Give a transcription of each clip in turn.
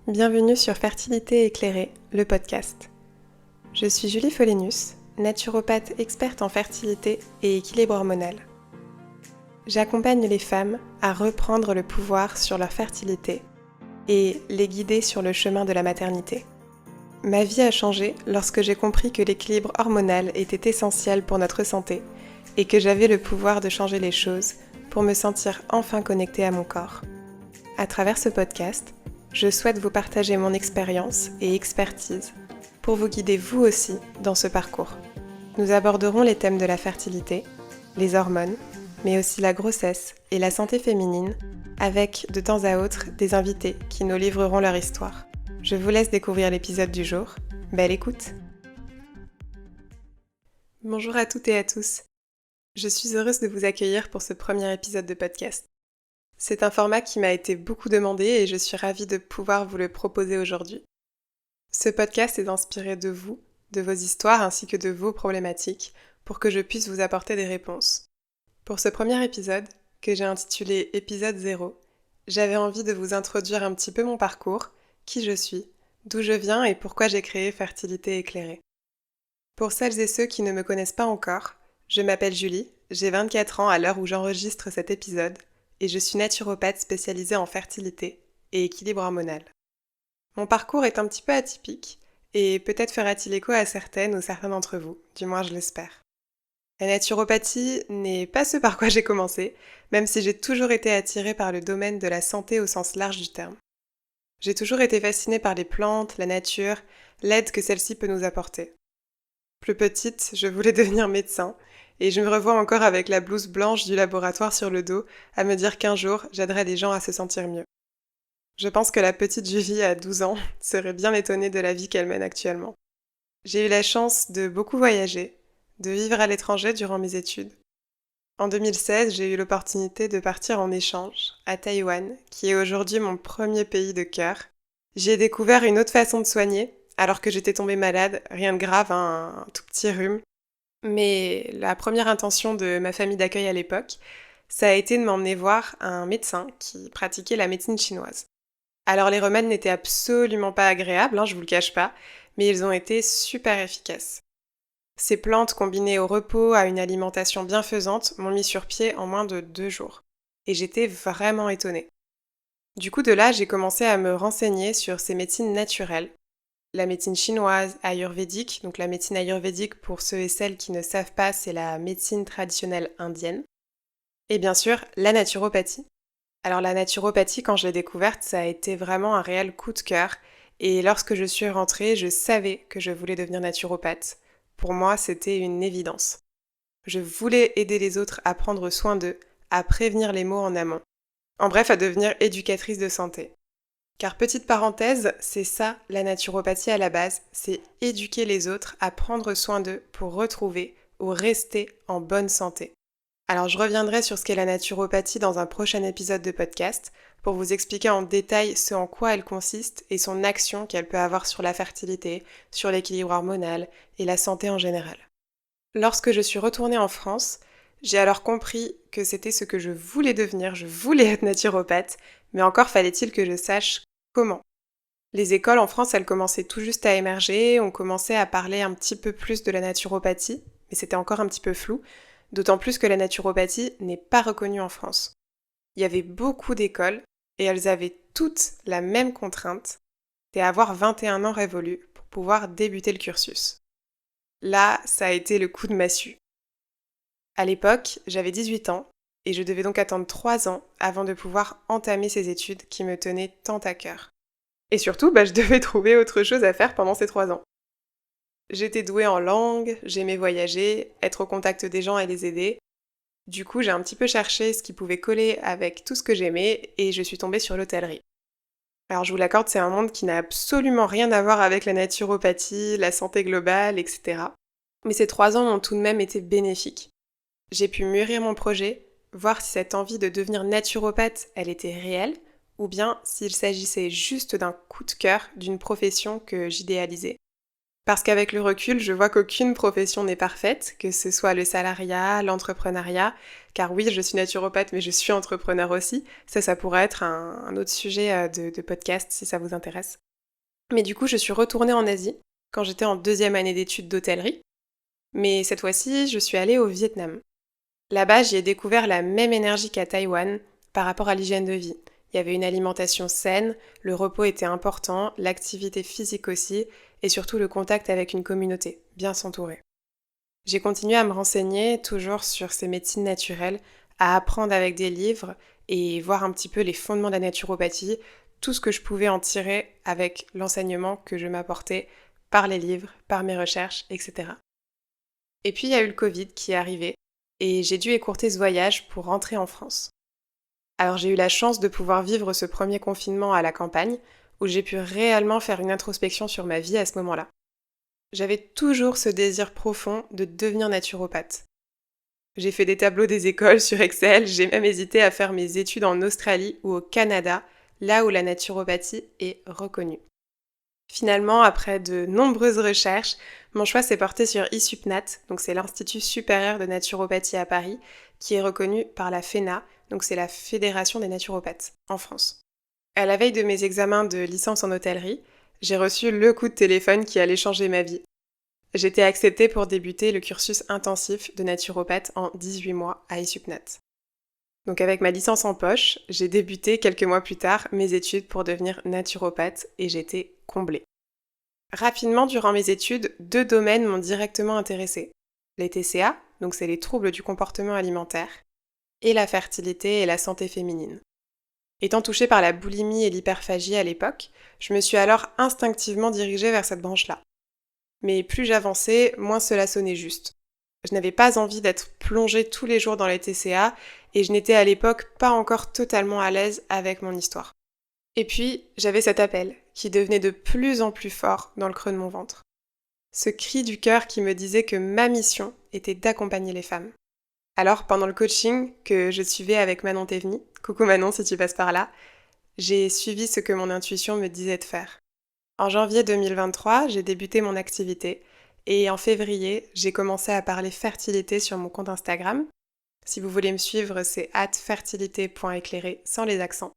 Bienvenue sur Fertilité éclairée, le podcast. Je suis Julie Folenius, naturopathe experte en fertilité et équilibre hormonal. J'accompagne les femmes à reprendre le pouvoir sur leur fertilité et les guider sur le chemin de la maternité. Ma vie a changé lorsque j'ai compris que l'équilibre hormonal était essentiel pour notre santé et que j'avais le pouvoir de changer les choses pour me sentir enfin connectée à mon corps. À travers ce podcast, je souhaite vous partager mon expérience et expertise pour vous guider vous aussi dans ce parcours. Nous aborderons les thèmes de la fertilité, les hormones, mais aussi la grossesse et la santé féminine, avec de temps à autre des invités qui nous livreront leur histoire. Je vous laisse découvrir l'épisode du jour. Belle écoute! Bonjour à toutes et à tous. Je suis heureuse de vous accueillir pour ce premier épisode de podcast. C'est un format qui m'a été beaucoup demandé et je suis ravie de pouvoir vous le proposer aujourd'hui. Ce podcast est inspiré de vous, de vos histoires ainsi que de vos problématiques pour que je puisse vous apporter des réponses. Pour ce premier épisode, que j'ai intitulé épisode 0, j'avais envie de vous introduire un petit peu mon parcours, qui je suis, d'où je viens et pourquoi j'ai créé Fertilité éclairée. Pour celles et ceux qui ne me connaissent pas encore, je m'appelle Julie, j'ai 24 ans à l'heure où j'enregistre cet épisode et je suis naturopathe spécialisée en fertilité et équilibre hormonal. Mon parcours est un petit peu atypique et peut-être fera-t-il écho à certaines ou certains d'entre vous, du moins je l'espère. La naturopathie n'est pas ce par quoi j'ai commencé, même si j'ai toujours été attirée par le domaine de la santé au sens large du terme. J'ai toujours été fascinée par les plantes, la nature, l'aide que celle-ci peut nous apporter. Plus petite, je voulais devenir médecin, et je me revois encore avec la blouse blanche du laboratoire sur le dos, à me dire qu'un jour, j'aiderai les gens à se sentir mieux. Je pense que la petite Julie à 12 ans serait bien étonnée de la vie qu'elle mène actuellement. J'ai eu la chance de beaucoup voyager, de vivre à l'étranger durant mes études. En 2016, j'ai eu l'opportunité de partir en échange à Taïwan, qui est aujourd'hui mon premier pays de cœur. J'y ai découvert une autre façon de soigner, alors que j'étais tombée malade, rien de grave, un tout petit rhume. Mais la première intention de ma famille d'accueil à l'époque, ça a été de m'emmener voir un médecin qui pratiquait la médecine chinoise. Alors les remèdes n'étaient absolument pas agréables, je vous le cache pas, mais ils ont été super efficaces. Ces plantes combinées au repos à une alimentation bienfaisante m'ont mis sur pied en moins de 2 jours. Et j'étais vraiment étonnée. Du coup de là, j'ai commencé à me renseigner sur ces médecines naturelles. La médecine chinoise, ayurvédique, donc la médecine ayurvédique pour ceux et celles qui ne savent pas, c'est la médecine traditionnelle indienne. Et bien sûr, la naturopathie. Alors la naturopathie, quand je l'ai découverte, ça a été vraiment un réel coup de cœur. Et lorsque je suis rentrée, je savais que je voulais devenir naturopathe. Pour moi, c'était une évidence. Je voulais aider les autres à prendre soin d'eux, à prévenir les maux en amont. En bref, à devenir éducatrice de santé. Car petite parenthèse, c'est ça la naturopathie à la base, c'est éduquer les autres à prendre soin d'eux pour retrouver ou rester en bonne santé. Alors je reviendrai sur ce qu'est la naturopathie dans un prochain épisode de podcast pour vous expliquer en détail ce en quoi elle consiste et son action qu'elle peut avoir sur la fertilité, sur l'équilibre hormonal et la santé en général. Lorsque je suis retournée en France, j'ai alors compris que c'était ce que je voulais devenir, je voulais être naturopathe, mais encore fallait-il que je sache comment. Les écoles en France, elles commençaient tout juste à émerger, on commençait à parler un petit peu plus de la naturopathie, mais c'était encore un petit peu flou, d'autant plus que la naturopathie n'est pas reconnue en France. Il y avait beaucoup d'écoles, et elles avaient toutes la même contrainte, c'est avoir 21 ans révolus pour pouvoir débuter le cursus. Là, ça a été le coup de massue. À l'époque, j'avais 18 ans, et je devais donc attendre 3 ans avant de pouvoir entamer ces études qui me tenaient tant à cœur. Et surtout, je devais trouver autre chose à faire pendant ces 3 ans. J'étais douée en langue, j'aimais voyager, être au contact des gens et les aider. Du coup, j'ai un petit peu cherché ce qui pouvait coller avec tout ce que j'aimais, et je suis tombée sur l'hôtellerie. Alors je vous l'accorde, c'est un monde qui n'a absolument rien à voir avec la naturopathie, la santé globale, etc. Mais ces 3 ans ont tout de même été bénéfiques. J'ai pu mûrir mon projet, voir si cette envie de devenir naturopathe, elle était réelle, ou bien s'il s'agissait juste d'un coup de cœur d'une profession que j'idéalisais. Parce qu'avec le recul, je vois qu'aucune profession n'est parfaite, que ce soit le salariat, l'entrepreneuriat, car oui, je suis naturopathe, mais je suis entrepreneur aussi. Ça pourrait être un autre sujet de podcast si ça vous intéresse. Mais du coup, je suis retournée en Asie quand j'étais en 2e année d'études d'hôtellerie. Mais cette fois-ci, je suis allée au Vietnam. Là-bas, j'y ai découvert la même énergie qu'à Taïwan par rapport à l'hygiène de vie. Il y avait une alimentation saine, le repos était important, l'activité physique aussi, et surtout le contact avec une communauté, bien s'entourer. J'ai continué à me renseigner toujours sur ces médecines naturelles, à apprendre avec des livres et voir un petit peu les fondements de la naturopathie, tout ce que je pouvais en tirer avec l'enseignement que je m'apportais par les livres, par mes recherches, etc. Et puis il y a eu le Covid qui est arrivé, et j'ai dû écourter ce voyage pour rentrer en France. Alors j'ai eu la chance de pouvoir vivre ce premier confinement à la campagne, où j'ai pu réellement faire une introspection sur ma vie à ce moment-là. J'avais toujours ce désir profond de devenir naturopathe. J'ai fait des tableaux des écoles sur Excel, j'ai même hésité à faire mes études en Australie ou au Canada, là où la naturopathie est reconnue. Finalement, après de nombreuses recherches, mon choix s'est porté sur ISUPNAT, donc c'est l'Institut supérieur de naturopathie à Paris, qui est reconnu par la FENA, donc c'est la Fédération des naturopathes, en France. À la veille de mes examens de licence en hôtellerie, j'ai reçu le coup de téléphone qui allait changer ma vie. J'étais acceptée pour débuter le cursus intensif de naturopathe en 18 mois à ISUPNAT. Donc avec ma licence en poche, j'ai débuté quelques mois plus tard mes études pour devenir naturopathe et j'étais comblée. Rapidement, durant mes études, 2 domaines m'ont directement intéressée. Les TCA, donc c'est les troubles du comportement alimentaire, et la fertilité et la santé féminine. Étant touchée par la boulimie et l'hyperphagie à l'époque, je me suis alors instinctivement dirigée vers cette branche-là. Mais plus j'avançais, moins cela sonnait juste. Je n'avais pas envie d'être plongée tous les jours dans les TCA et je n'étais à l'époque pas encore totalement à l'aise avec mon histoire. Et puis, j'avais cet appel qui devenait de plus en plus fort dans le creux de mon ventre. Ce cri du cœur qui me disait que ma mission était d'accompagner les femmes. Alors, pendant le coaching que je suivais avec Manon Théveny, coucou Manon si tu passes par là, j'ai suivi ce que mon intuition me disait de faire. En janvier 2023, j'ai débuté mon activité et en février, j'ai commencé à parler fertilité sur mon compte Instagram. Si vous voulez me suivre, c'est @fertilité.éclairé sans les accents.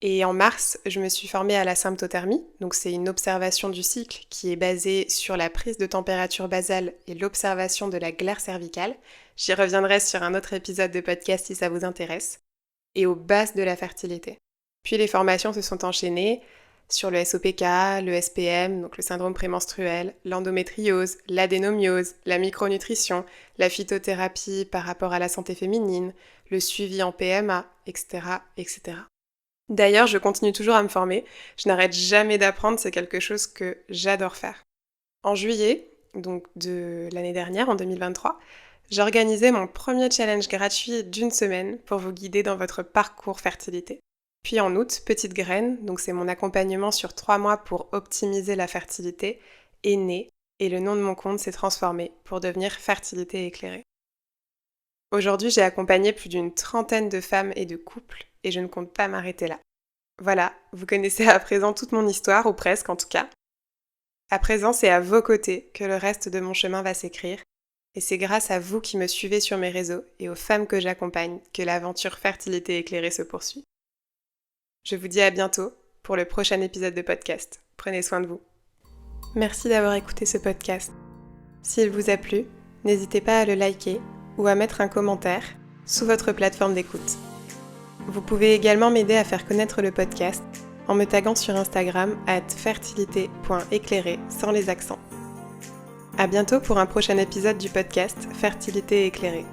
Et en mars, je me suis formée à la symptothermie, donc c'est une observation du cycle qui est basée sur la prise de température basale et l'observation de la glaire cervicale. J'y reviendrai sur un autre épisode de podcast si ça vous intéresse. Et aux bases de la fertilité. Puis les formations se sont enchaînées sur le SOPK, le SPM, donc le syndrome prémenstruel, l'endométriose, l'adénomiose, la micronutrition, la phytothérapie par rapport à la santé féminine, le suivi en PMA, etc., etc. D'ailleurs, je continue toujours à me former, je n'arrête jamais d'apprendre, c'est quelque chose que j'adore faire. En juillet, donc de l'année dernière, en 2023, j'ai organisé mon premier challenge gratuit d'1 semaine pour vous guider dans votre parcours fertilité. Puis en août, Petite Graine, donc c'est mon accompagnement sur 3 mois pour optimiser la fertilité, est né et le nom de mon compte s'est transformé pour devenir Fertilité éclairée. Aujourd'hui, j'ai accompagné plus d'une 30aine de femmes et de couples et je ne compte pas m'arrêter là. Voilà, vous connaissez à présent toute mon histoire, ou presque en tout cas. À présent, c'est à vos côtés que le reste de mon chemin va s'écrire. Et c'est grâce à vous qui me suivez sur mes réseaux et aux femmes que j'accompagne que l'aventure Fertilité éclairée se poursuit. Je vous dis à bientôt pour le prochain épisode de podcast. Prenez soin de vous. Merci d'avoir écouté ce podcast. S'il vous a plu, n'hésitez pas à le liker ou à mettre un commentaire sous votre plateforme d'écoute. Vous pouvez également m'aider à faire connaître le podcast en me taguant sur Instagram @fertilité.éclairé sans les accents. À bientôt pour un prochain épisode du podcast Fertilité éclairée.